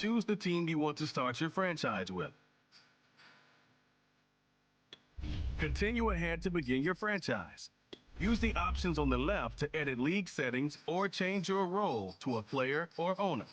Choose the team you want to start your franchise with. Continue ahead to begin your franchise. Use the options on the left to edit league settings or change your role to a player or owner.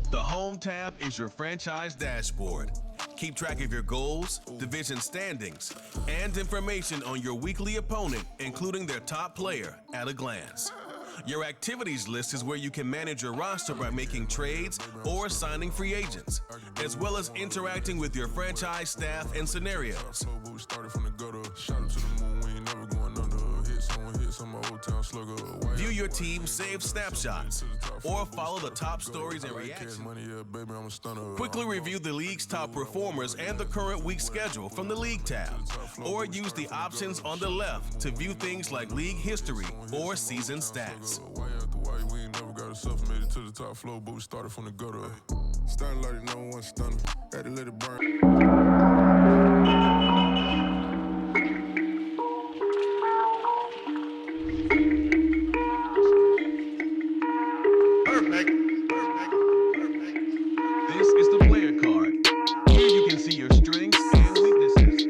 The Home tab is your franchise dashboard. Keep track of your goals, division standings, and information on your weekly opponent, including their top player, at a glance. Your activities list is where you can manage your roster by making trades or signing free agents, as well as interacting with your franchise staff and scenarios. View your team's saved snapshots, or follow the top stories and reactions. Quickly review the league's top performers and the current week schedule from the League tab, or use the options on the left to view things like league history or season stats. We ain't never got ourselves made it to the top floor, but we started from the gutter. Starting like no one stunner, had to let it burn. This is the player card. Here you can see your strengths and weaknesses.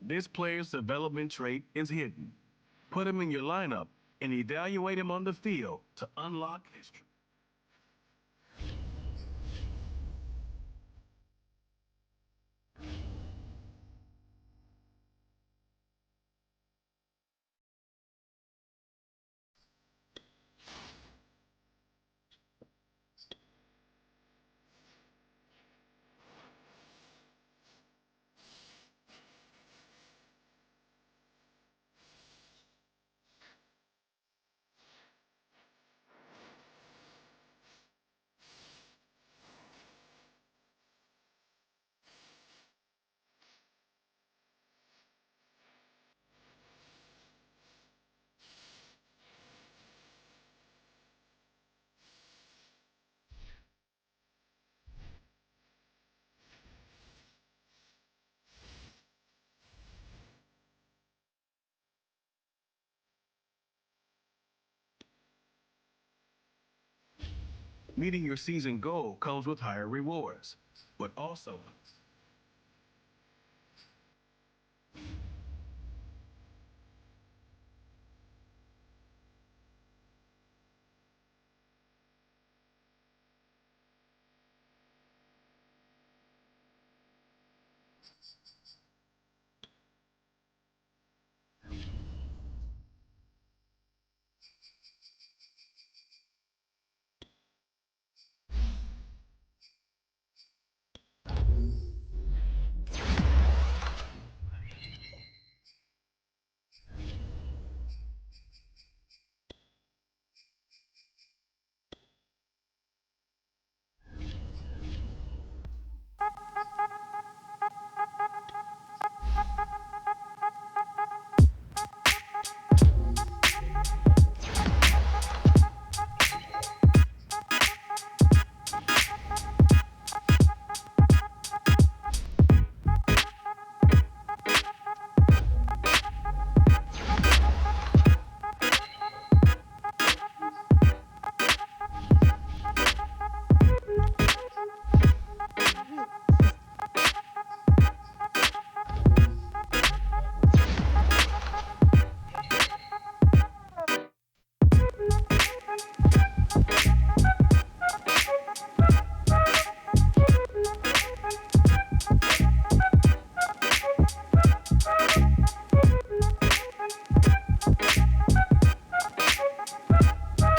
This player's development trait is hidden. Put him in your lineup and evaluate him on the field to unlock his. Meeting your season goal comes with higher rewards, but also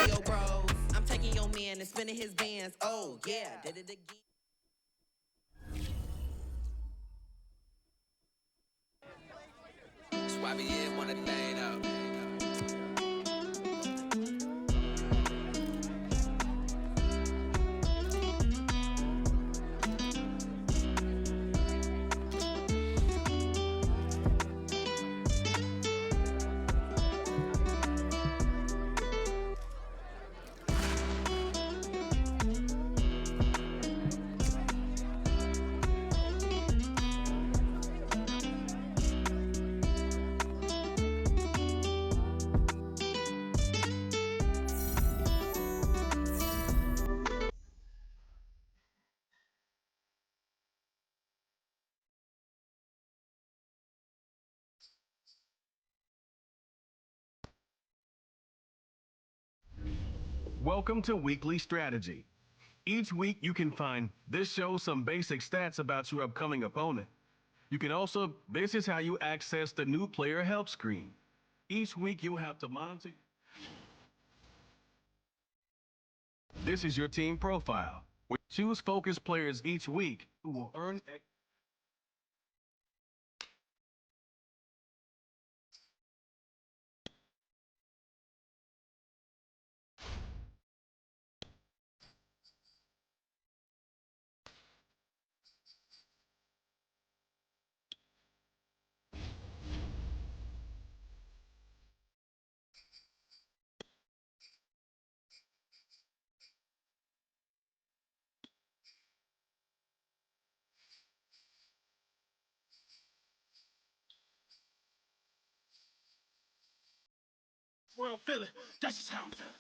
Yo, bros, I'm taking your man and spinning his bands. Oh, yeah, did it again. Swabby is one of the thing out. welcome to Weekly Strategy. Each week you can find this shows some basic stats about your upcoming opponent. You can also, this is how you access the new player help screen. Each week you have to monitor. This is your team profile. We choose focus players each week who will earn. Well, Philly, that's just how I'm feeling.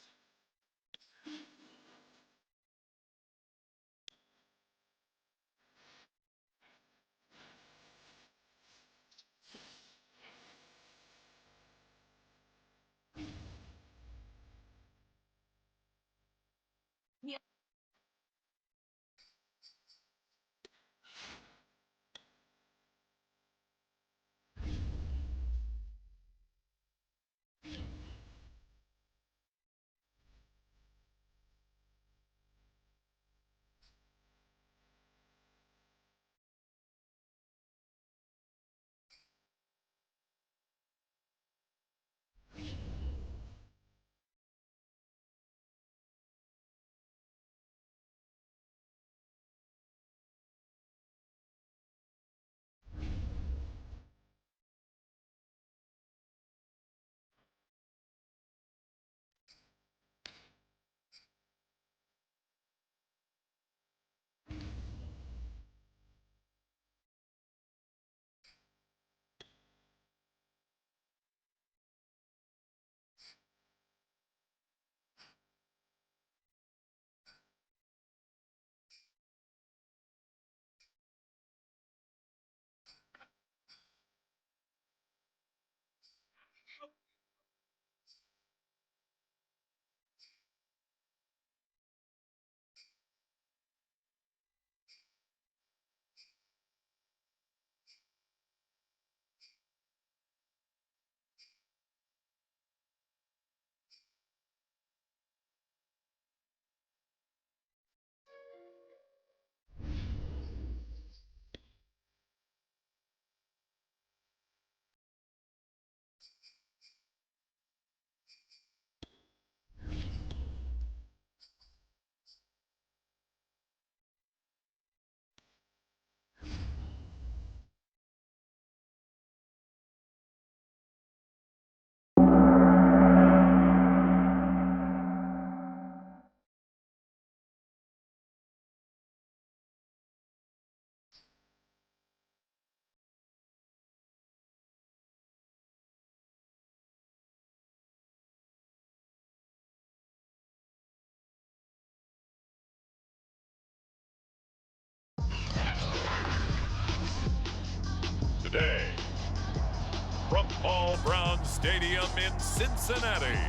Stadium in Cincinnati.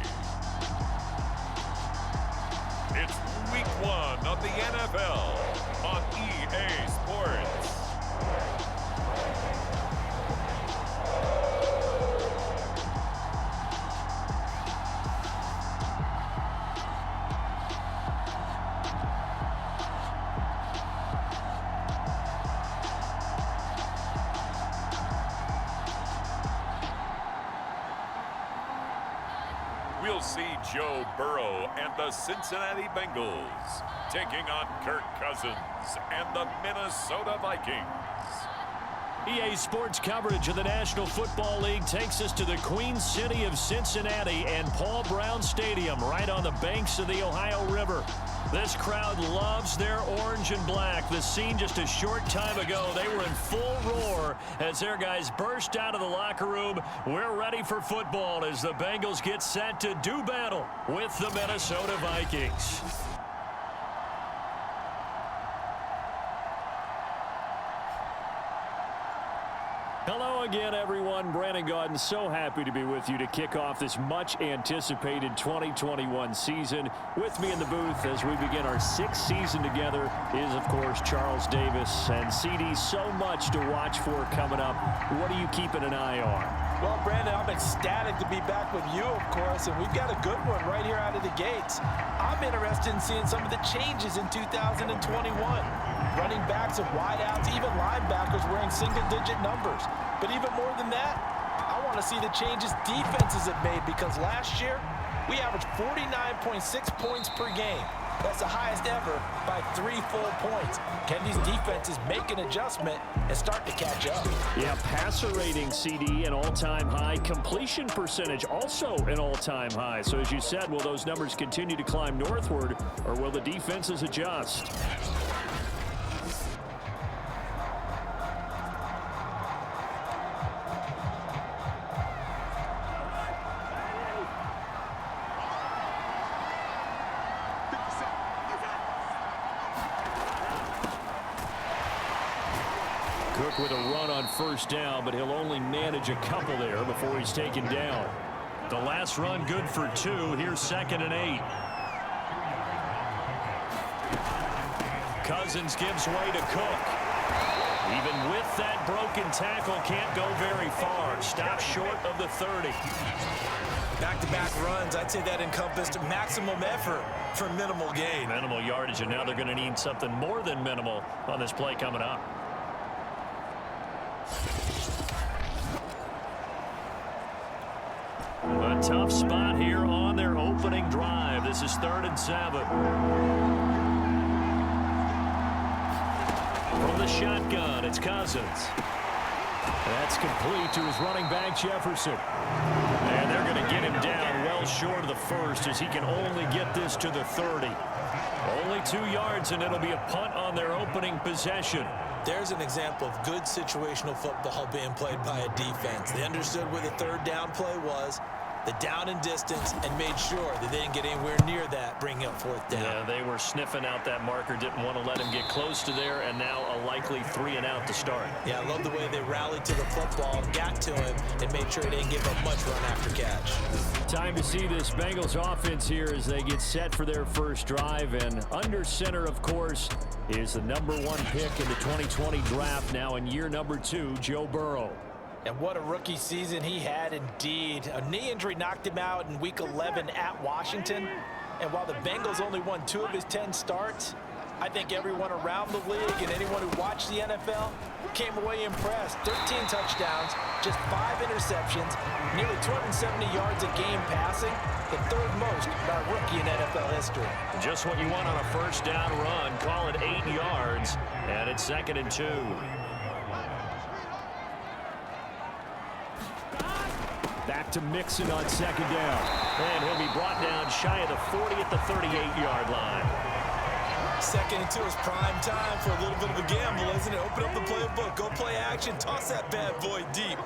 It's week 1 of the NFL on EA Sports. We'll see Joe Burrow and the Cincinnati Bengals taking on Kirk Cousins and the Minnesota Vikings. EA Sports coverage of the National Football League takes us to the Queen City of Cincinnati and Paul Brown Stadium right on the banks of the Ohio River. This crowd loves their orange and black. The scene just a short time ago, they were in full roar as their guys burst out of the locker room. We're ready for football as the Bengals get set to do battle with the Minnesota Vikings. Hello again, everyone. Brandon Gaudin, so happy to be with you to kick off this much-anticipated 2021 season. With me in the booth as we begin our 6th season together is, of course, Charles Davis. And, CD, so much to watch for coming up. What are you keeping an eye on? Well, Brandon, I'm ecstatic to be back with you, of course, and we've got a good one right here out of the gates. I'm interested in seeing some of the changes in 2021. Running backs and wideouts, even linebackers wearing single-digit numbers. But even more than that, I want to see the changes defenses have made because last year, we averaged 49.6 points per game. That's the highest ever by 3 full points. Can these defenses make an adjustment and start to catch up? Yeah, passer rating, CD, an all-time high. Completion percentage, also an all-time high. So as you said, will those numbers continue to climb northward, or will the defenses adjust? Cook with a run on first down, but he'll only manage a couple there before he's taken down. The last run good for 2. Here's 2nd and 8. Cousins gives way to Cook. Even with that broken tackle, can't go very far. Stops short of the 30. Back-to-back runs, I'd say that encompassed maximum effort for minimal gain. Minimal yardage, and now they're going to need something more than minimal on this play coming up. A tough spot here on their opening drive. This is 3rd and 7. From the shotgun, it's Cousins. That's complete to his running back, Jefferson. And they're going to get him down well short of the first as he can only get this to the 30. Only 2 yards, and it'll be a punt on their opening possession. There's an example of good situational football being played by a defense. They understood where the 3rd down play was, the down and distance, and made sure that they didn't get anywhere near that, bringing up 4th down. Yeah, they were sniffing out that marker, didn't want to let him get close to there, and now a likely 3 and out to start. Yeah, I love the way they rallied to the football, got to him, and made sure they didn't give up much run after catch. Time to see this Bengals offense here as they get set for their first drive, and under center, of course, is the #1 pick in the 2020 draft, now in year number 2, Joe Burrow. And what a rookie season he had indeed. A knee injury knocked him out in Week 11 at Washington. And while the Bengals only won 2 of his 10 starts, I think everyone around the league and anyone who watched the NFL came away impressed. 13 touchdowns, just 5 interceptions, nearly 270 yards a game passing, the 3rd most by a rookie in NFL history. Just what you want on a first down run. Call it 8 yards, and it's 2nd and 2. Back to Mixon on 2nd down. And he'll be brought down shy of the 40 at the 38-yard line. 2nd and 2 is prime time for a little bit of a gamble, isn't it? Open up the playbook, go play action, toss that bad boy deep.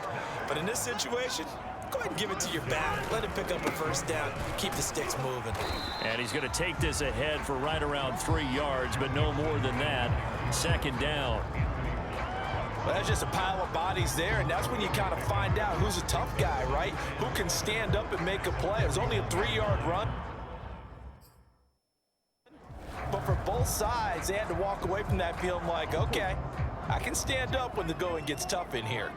But in this situation, go ahead and give it to your back. Let him pick up a first down. Keep the sticks moving. And he's going to take this ahead for right around 3 yards, but no more than that. 2nd down. Well, that's just a pile of bodies there, and that's when you kind of find out who's a tough guy, right? Who can stand up and make a play. It was only a 3-yard run. But for both sides, they had to walk away from that feeling like, okay, I can stand up when the going gets tough in here.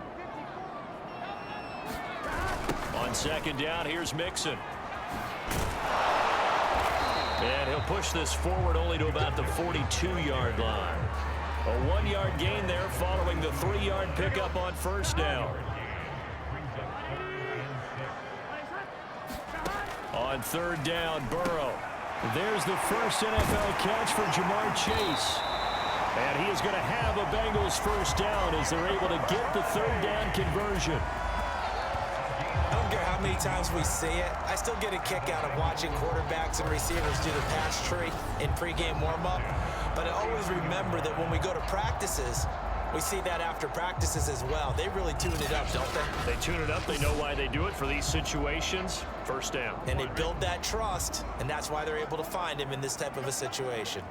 On second down, here's Mixon. And he'll push this forward only to about the 42-yard line. A 1-yard gain there following the 3-yard pickup on first down. On third down, Burrow. There's the first NFL catch for Jamar Chase. And he is going to have a Bengals first down as they're able to get the third down conversion. I don't care how many times we see it. I still get a kick out of watching quarterbacks and receivers do the pass tree in pregame warm-up. But I always remember that when we go to practices, we see that after practices as well. They really tune it up, don't they? They tune it up. They know why they do it for these situations. First down. And they build that trust, and that's why they're able to find him in this type of a situation.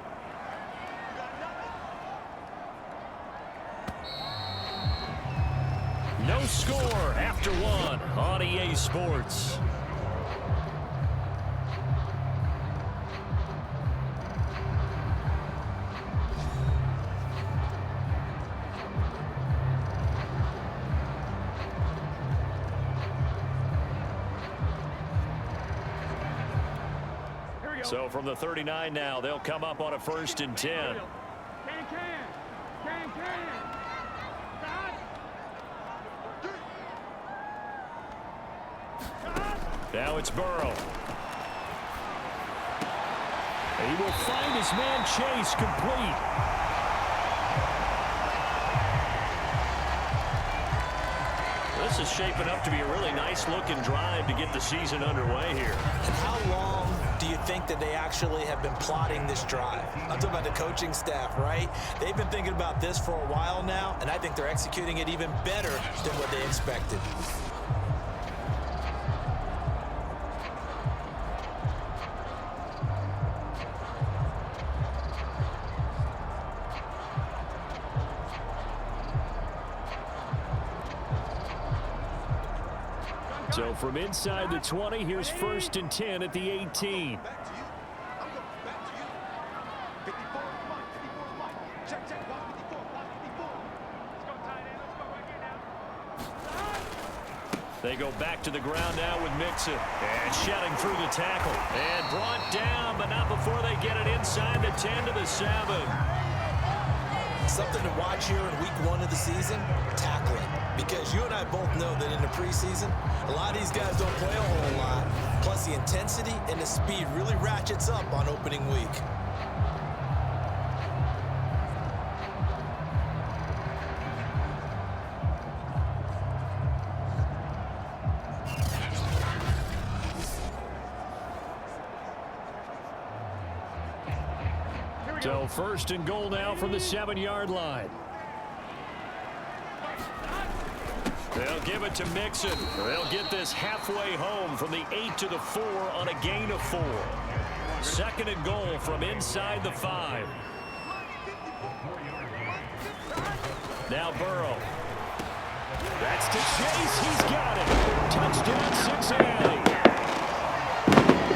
No score after one on EA Sports. So from the 39 now, they'll come up on a 1st and 10. Now it's Burrow. And he will find his man Chase complete. This is shaping up to be a really nice-looking drive to get the season underway here. And how long do you think that they actually have been plotting this drive? I'm talking about the coaching staff, right? They've been thinking about this for a while now, and I think they're executing it even better than what they expected. So from inside the 20, here's 1st and 10 at the 18. They go back to the ground now with Mixon. And shedding through the tackle. And brought down, but not before they get it inside the 10 to the 7. Something to watch here in week 1 of the season, tackling. Because you and I both know that in the preseason, a lot of these guys don't play a whole lot. Plus the intensity and the speed really ratchets up on opening week. So 1st and goal now from the 7-yard line. They'll give it to Mixon. They'll get this halfway home from the 8 to the 4 on a gain of 4. 2nd and goal from inside the 5. Now Burrow. That's to Chase. He's got it. Touchdown Cincinnati.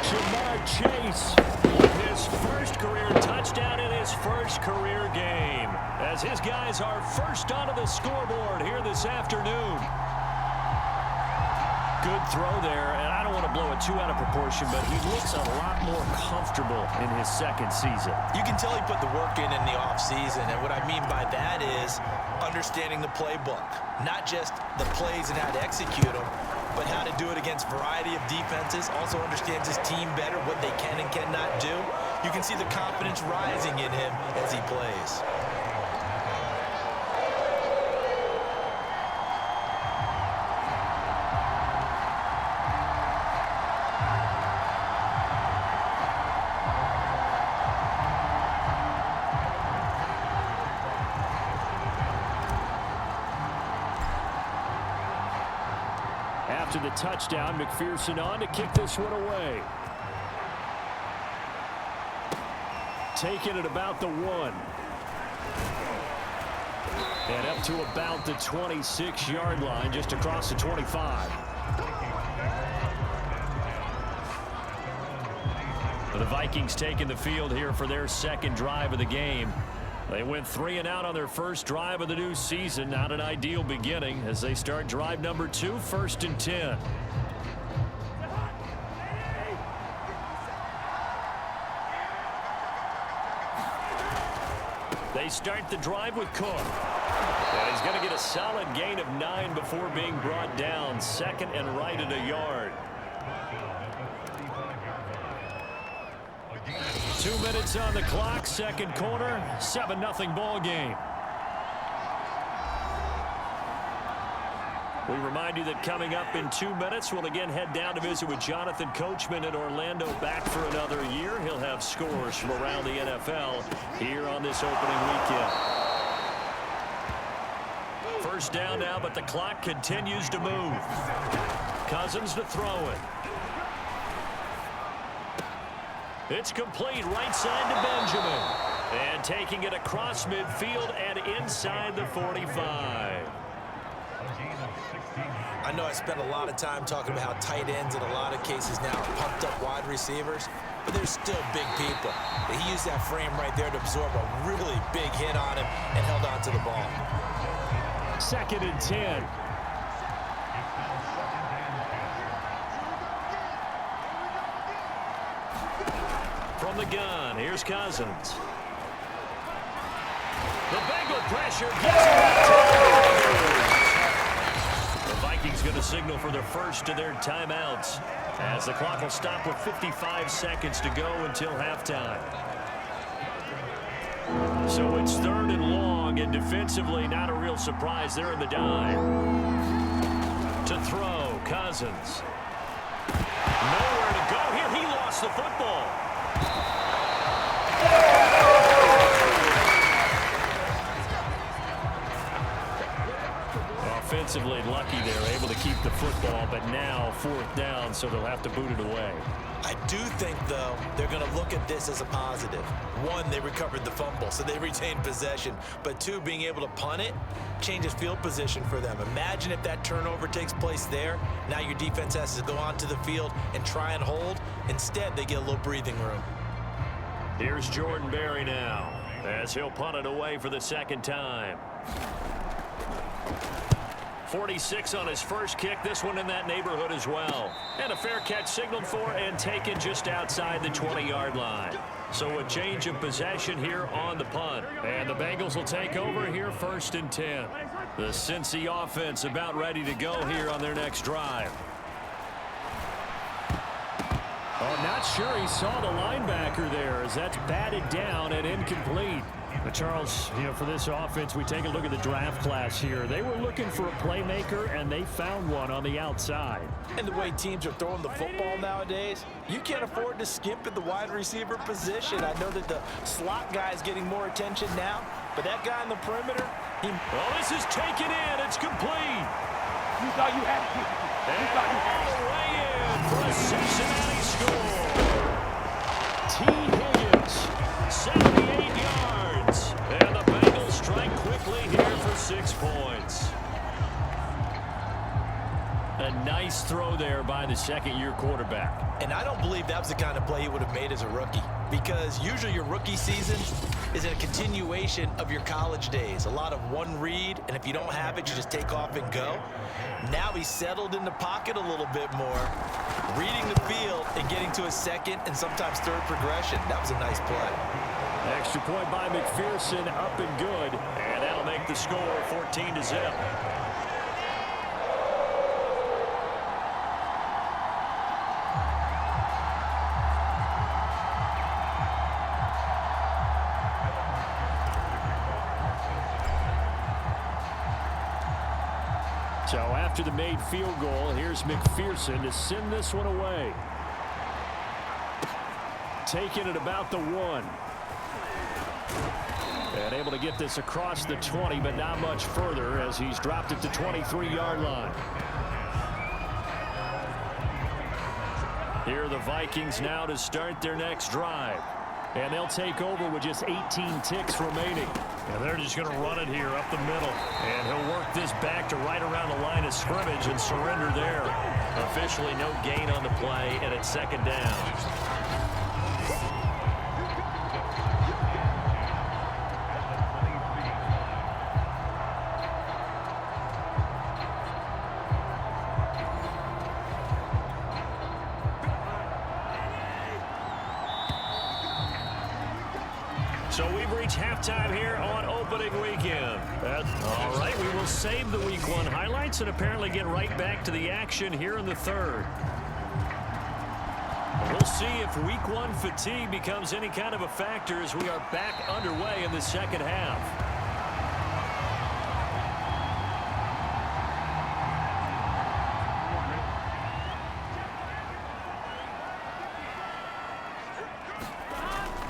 Jamar Chase with his first career touchdown in his first career game, as his guys are first onto the scoreboard here this afternoon. Good throw there, and I don't want to blow it too out of proportion, but he looks a lot more comfortable in his 2nd season. You can tell he put the work in the offseason, and what I mean by that is understanding the playbook. Not just the plays and how to execute them, but how to do it against a variety of defenses. Also understands his team better, what they can and cannot do. You can see the confidence rising in him as he plays. After the touchdown, McPherson on to kick this one away. Taken at about the 1. And up to about the 26-yard line, just across the 25. The Vikings taking the field here for their second drive of the game. They went 3 and out on their first drive of the new season. Not an ideal beginning as they start drive number 2, 1st and 10. They start the drive with Cook. And he's going to get a solid gain of 9 before being brought down. 2nd and right at a yard. 2 minutes on the clock, second quarter, 7-0 ball game. We remind you that coming up in 2 minutes, we'll again head down to visit with Jonathan Coachman in Orlando, back for another year. He'll have scores from around the NFL here on this opening weekend. First down now, but the clock continues to move. Cousins to throw it. It's complete, right side to Benjamin. And taking it across midfield and inside the 45. I know I spent a lot of time talking about how tight ends in a lot of cases now are pumped up wide receivers, but they're still big people. He used that frame right there to absorb a really big hit on him and held on to the ball. 2nd and 10. From the gun, here's Cousins. The Bengal pressure gets it. The Vikings going to signal for their first of their timeouts as the clock will stop with 55 seconds to go until halftime. So it's 3rd and long, and defensively not a real surprise there in the dive. To throw, Cousins. Nowhere to go here. He lost the football. Offensively lucky they're able to keep the football, but now 4th down, so they'll have to boot it away. I do think, though, they're going to look at this as a positive. 1, they recovered the fumble, so they retained possession. But 2, being able to punt it changes field position for them. Imagine if that turnover takes place there. Now your defense has to go onto the field and try and hold. Instead, they get a little breathing room. Here's Jordan Berry now as he'll punt it away for the 2nd time. 46 on his first kick, this one in that neighborhood as well. And a fair catch signaled for and taken just outside the 20-yard line. So a change of possession here on the punt. And the Bengals will take over here 1st and 10. The Cincy offense about ready to go here on their next drive. Oh, not sure he saw the linebacker there as that's batted down and incomplete. But Charles, for this offense, we take a look at the draft class here. They were looking for a playmaker, and they found one on the outside. And the way teams are throwing the football nowadays, you can't afford to skimp at the wide receiver position. I know that the slot guy is getting more attention now, but that guy in the perimeter, well, this is taken in. It's complete. You thought you had it. You thought you had it. Way in for a Cincinnati score. T. Higgins, 78 yards. And the Bengals strike quickly here for 6 points. A nice throw there by the second-year quarterback. And I don't believe that was the kind of play he would have made as a rookie, because usually your rookie season is a continuation of your college days. A lot of one read, and if you don't have it, you just take off and go. Now he's settled in the pocket a little bit more, reading the field and getting to a second and sometimes third progression. That was a nice play. Extra point by McPherson, up and good, and that'll make the score 14-0. So after the made field goal, here's McPherson to send this one away. Taking it about the 1. And able to get this across the 20, but not much further as he's dropped it to 23-yard line. Here are the Vikings now to start their next drive. And they'll take over with just 18 ticks remaining. And they're just going to run it here up the middle. And he'll work this back to right around the line of scrimmage and surrender there. Officially no gain on the play, and it's second down. So we've reached halftime here on opening weekend. All right, we will save the Week 1 highlights and apparently get right back to the action here in the third. We'll see if Week 1 fatigue becomes any kind of a factor as we are back underway in the second half.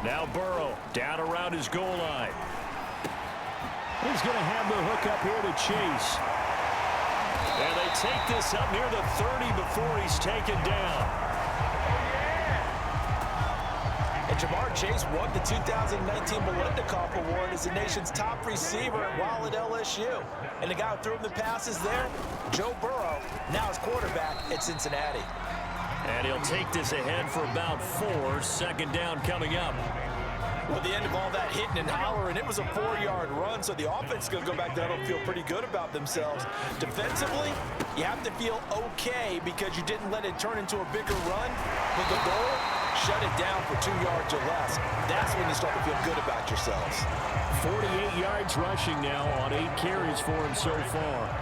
Now Burrow down around his goal line. He's going to have the hook up here to Chase. And they take this up near the 30 before he's taken down. And Jamar Chase won the 2019 Melendikoff Award as the nation's top receiver while at LSU. And the guy who threw him the passes there, Joe Burrow, now his quarterback at Cincinnati. And he'll take this ahead for about 4. Second down coming up. Well, the end of all that hitting and hollering, it was a 4-yard run, so the offense is going to go back down and feel pretty good about themselves. Defensively, you have to feel okay because you didn't let it turn into a bigger run. But the goal, shut it down for 2 yards or less. That's when you start to feel good about yourselves. 48 yards rushing now on 8 carries for him so far.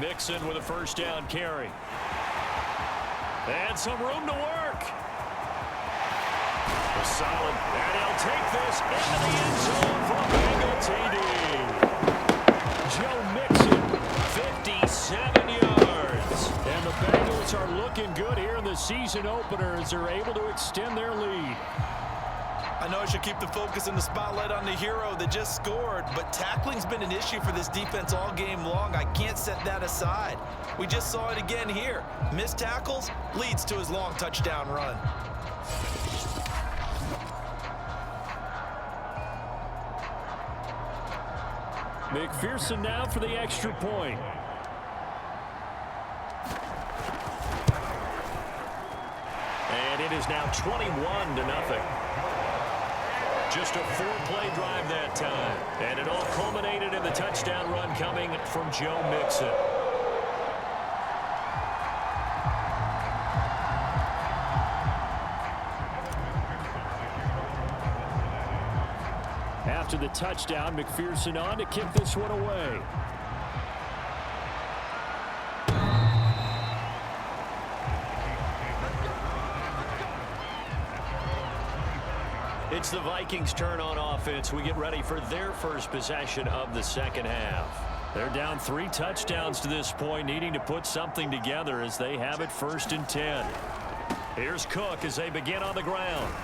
Mixon with a first down carry. And some room to work. Solid. And he'll take this into the end zone for a Bengal TD. Joe Mixon, 57 yards. And the Bengals are looking good here in the season opener as they're able to extend their lead. I know I should keep the focus and the spotlight on the hero that just scored, but tackling's been an issue for this defense all game long. I can't set that aside. We just saw it again here. Missed tackles leads to his long touchdown run. McPherson now for the extra point. And it is now 21-0. Just a 4-play drive that time. And it all culminated in the touchdown run coming from Joe Mixon. After the touchdown, McPherson on to kick this one away. It's the Vikings' turn on offense. We get ready for their first possession of the second half. They're down 3 touchdowns to this point, needing to put something together as they have it 1st and 10. Here's Cook as they begin on the ground.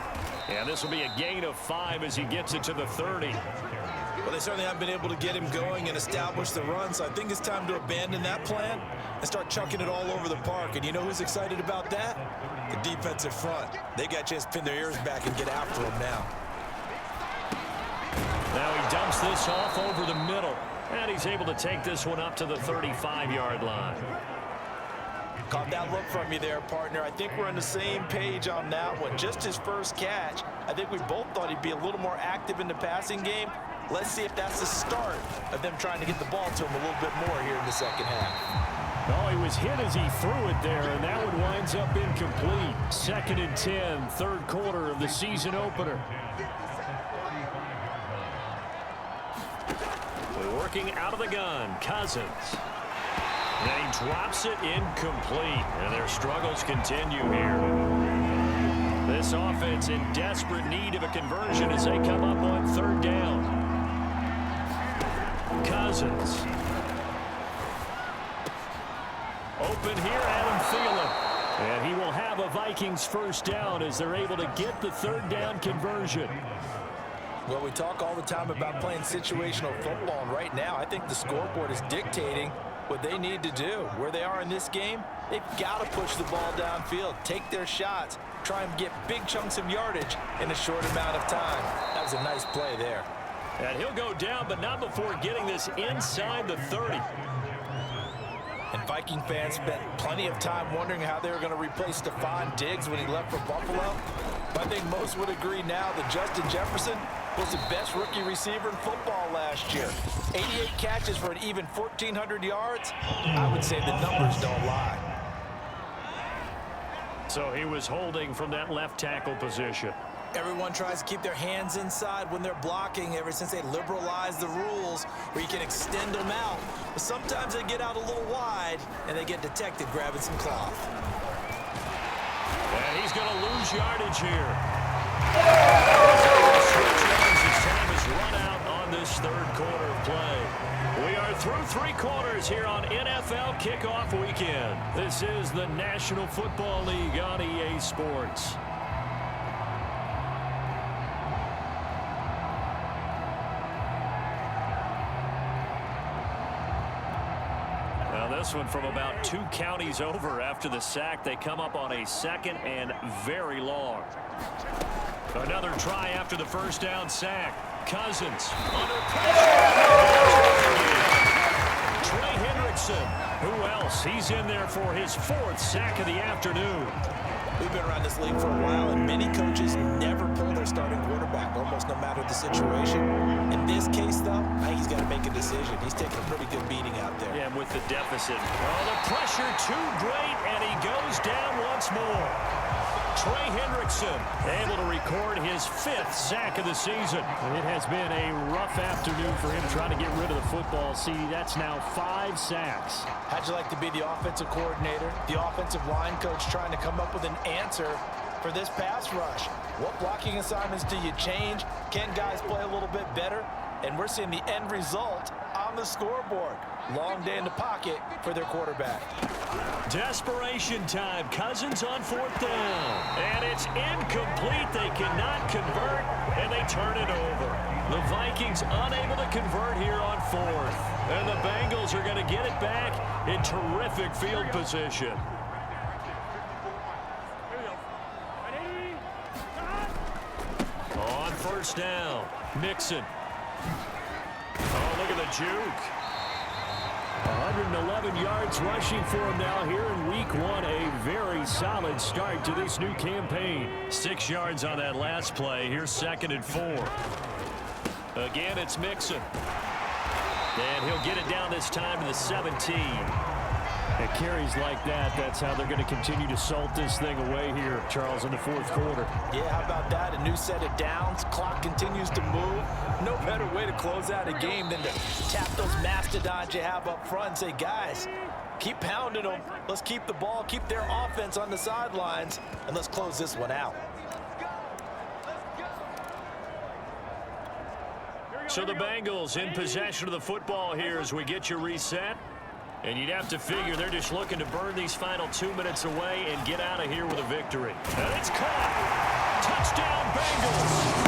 And this will be a gain of 5 as he gets it to the 30. Well, they certainly haven't been able to get him going and establish the run, so I think it's time to abandon that plan and start chucking it all over the park. And you know who's excited about that? The defensive front. They got a chance to pin their ears back and get after him now. Now he dumps this off over the middle, and he's able to take this one up to the 35-yard line. Caught that look from you there, partner. I think we're on the same page on that one. Just his first catch. I think we both thought he'd be a little more active in the passing game. Let's see if that's the start of them trying to get the ball to him a little bit more here in the second half. Oh, he was hit as he threw it there, and that one winds up incomplete. 2nd and 10, 3rd quarter of the season opener. We're working out of the gun, Cousins. And he drops it incomplete, and their struggles continue here. This offense in desperate need of a conversion as they come up on 3rd down. Cousins. Open here, Adam Thielen. And he will have a Vikings first down as they're able to get the 3rd down conversion. Well, we talk all the time about playing situational football, and right now I think the scoreboard is dictating what they need to do. Where they are in this game, they've got to push the ball downfield, take their shots, try and get big chunks of yardage in a short amount of time. That was a nice play there. And he'll go down, but not before getting this inside the 30. And Viking fans spent plenty of time wondering how they were going to replace Stephon Diggs when he left for Buffalo. But I think most would agree now that Justin Jefferson was the best rookie receiver in football last year. 88 catches for an even 1,400 yards. I would say the numbers don't lie. So he was holding from that left tackle position. Everyone tries to keep their hands inside when they're blocking ever since they liberalized the rules where you can extend them out. But sometimes they get out a little wide and they get detected grabbing some cloth. And he's going to lose yardage here. His time is run out on this third quarter of play. We are through 3 quarters here on NFL Kickoff Weekend. This is the National Football League on EA Sports. This one from about 2 counties over after the sack. They come up on a 2nd and very long. Another try after the first down sack. Cousins under pressure. Trey Hendrickson. Who else? He's in there for his 4th sack of the afternoon. We've been around this league for a while, and many coaches never pull their starting quarterback, almost no matter the situation. In this case, though, I think he's got to make a decision. He's taking a pretty good beating out there. Yeah, with the deficit. Oh, the pressure too great, and he goes down once more. Trey Hendrickson able to record his 5th sack of the season. It has been a rough afternoon for him trying to get rid of the football. See, that's now 5 sacks. How'd you like to be the offensive coordinator, the offensive line coach trying to come up with an answer for this pass rush? What blocking assignments do you change? Can guys play a little bit better? And we're seeing the end result on the scoreboard. Long day in the pocket for their quarterback. Desperation time. Cousins on 4th down. And it's incomplete. They cannot convert, and they turn it over. The Vikings unable to convert here on 4th. And the Bengals are going to get it back in terrific field position. On 1st down, Mixon. Oh, look at the juke. 111 yards rushing for him now here in week 1. A very solid start to this new campaign. 6 yards on that last play. Here's 2nd and 4. Again, it's Mixon. And he'll get it down this time to the 17. And carries like that, that's how they're going to continue to salt this thing away here, Charles, in the 4th quarter. Yeah, how about that? A new set of downs. Clock continues to move. No better way to close out a game than to tap those mastodons you have up front and say, guys, keep pounding them. Let's keep the ball, keep their offense on the sidelines, and let's close this one out. So the Bengals in possession of the football here as we get you reset. And you'd have to figure they're just looking to burn these final 2 minutes away and get out of here with a victory. And it's caught. Touchdown, Bengals.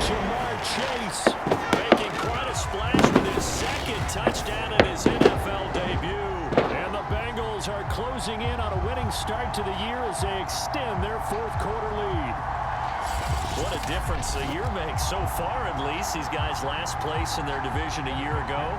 Jamar Chase making quite a splash with his 2nd touchdown in his NFL debut. And the Bengals are closing in on a winning start to the year as they extend their 4th quarter lead. What a difference a year makes so far, at least. These guys last place in their division a year ago.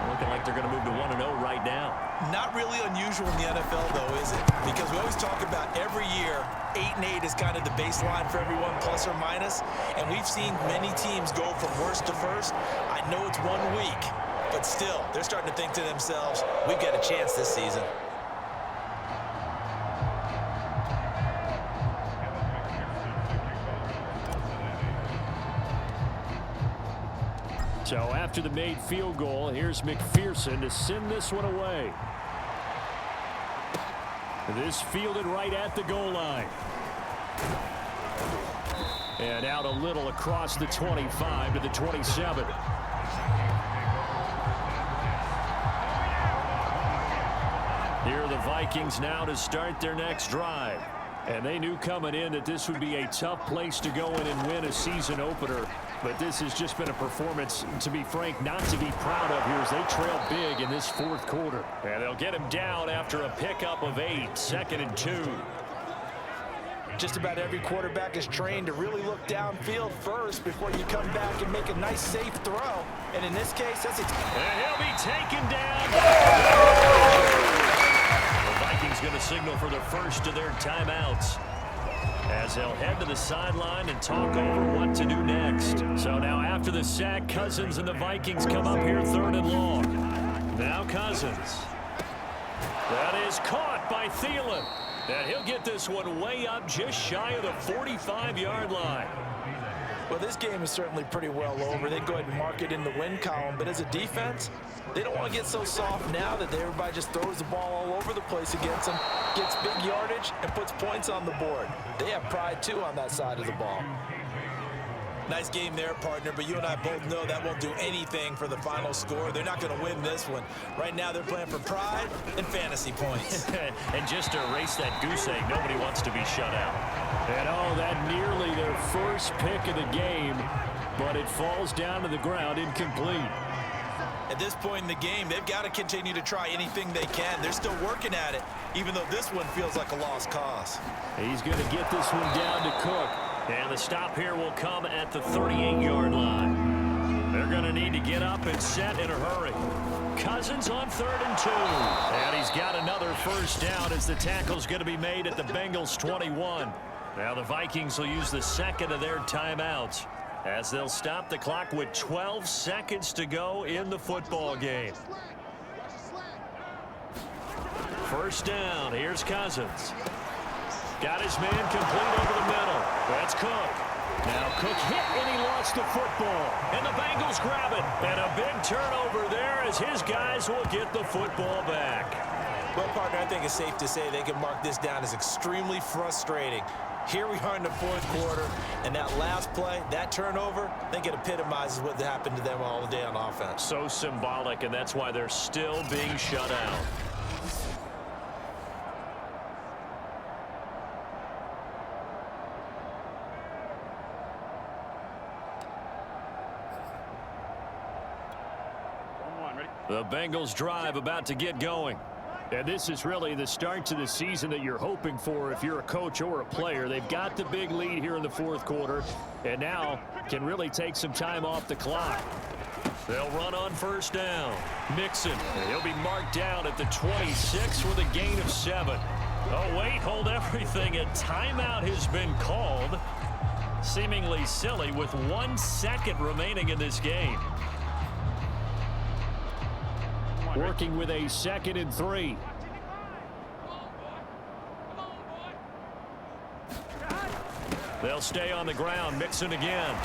Looking like they're going to move to 1-0 right now. Not really unusual in the NFL, though, is it? Because we always talk about every year, 8-8 is kind of the baseline for everyone, plus or minus. And we've seen many teams go from worst to first. I know it's 1 week, but still, they're starting to think to themselves, we've got a chance this season. So after the made field goal, here's McPherson to send this one away. This fielded right at the goal line. And out a little across the 25 to the 27. Here are the Vikings now to start their next drive. And they knew coming in that this would be a tough place to go in and win a season opener. But this has just been a performance, to be frank, not to be proud of here as they trail big in this fourth quarter. And they'll get him down after a pickup of 8, 2nd and 2. Just about every quarterback is trained to really look downfield first before you come back and make a nice, safe throw. And in this case, that's it. And he'll be taken down. The Vikings going to signal for the first of their timeouts, as they'll head to the sideline and talk over what to do next. So now after the sack, Cousins and the Vikings come up here 3rd and long. Now Cousins. That is caught by Thielen. And he'll get this one way up just shy of the 45-yard line. Well, this game is certainly pretty well over. They go ahead and mark it in the win column. But as a defense, they don't want to get so soft now that everybody just throws the ball all over the place against them, gets big yardage, and puts points on the board. They have pride, too, on that side of the ball. Nice game there, partner, but you and I both know that won't do anything for the final score. They're not going to win this one. Right now, they're playing for pride and fantasy points. And just to erase that goose egg, nobody wants to be shut out. And oh, that nearly their first pick of the game, but it falls down to the ground incomplete. At this point in the game, they've got to continue to try anything they can. They're still working at it, even though this one feels like a lost cause. He's going to get this one down to Cook. And the stop here will come at the 38-yard line. They're going to need to get up and set in a hurry. Cousins on 3rd and 2. And he's got another first down as the tackle's going to be made at the Bengals 21. Now the Vikings will use the second of their timeouts as they'll stop the clock with 12 seconds to go in the football game. First down. Here's Cousins. Got his man complete over the middle. That's Cook. Now Cook hit and he lost the football. And the Bengals grab it. And a big turnover there as his guys will get the football back. Well, partner, I think it's safe to say they can mark this down as extremely frustrating. Here we are in the fourth quarter, and that last play, that turnover, I think it epitomizes what happened to them all day on offense. So symbolic, and that's why they're still being shut out. The Bengals drive about to get going. And this is really the start to the season that you're hoping for if you're a coach or a player. They've got the big lead here in the fourth quarter and now can really take some time off the clock. They'll run on first down. Mixon, he'll be marked down at the 26 with a gain of 7. Oh, wait, hold everything. A timeout has been called. Seemingly silly with 1 second remaining in this game. Working with a 2nd and 3. They'll stay on the ground. Mixon again.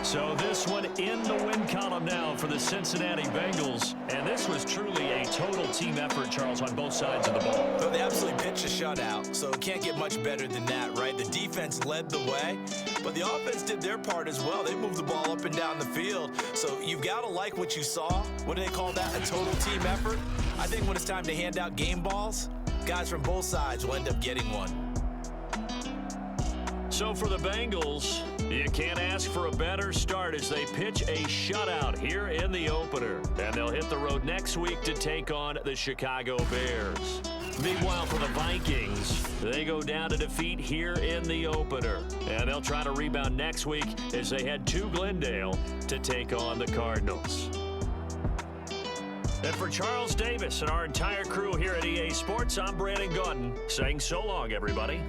So this one in the win column now for the Cincinnati Bengals. And this was truly a total team effort, Charles, on both sides of the ball. Well, they absolutely pitched a shutout, so it can't get much better than that, right? The defense led the way, but the offense did their part as well. They moved the ball up and down the field. So you've got to like what you saw. What do they call that? A total team effort? I think when it's time to hand out game balls, guys from both sides will end up getting one. So for the Bengals, you can't ask for a better start as they pitch a shutout here in the opener. And they'll hit the road next week to take on the Chicago Bears. Meanwhile, for the Vikings, they go down to defeat here in the opener. And they'll try to rebound next week as they head to Glendale to take on the Cardinals. And for Charles Davis and our entire crew here at EA Sports, I'm Brandon Gordon saying so long, everybody.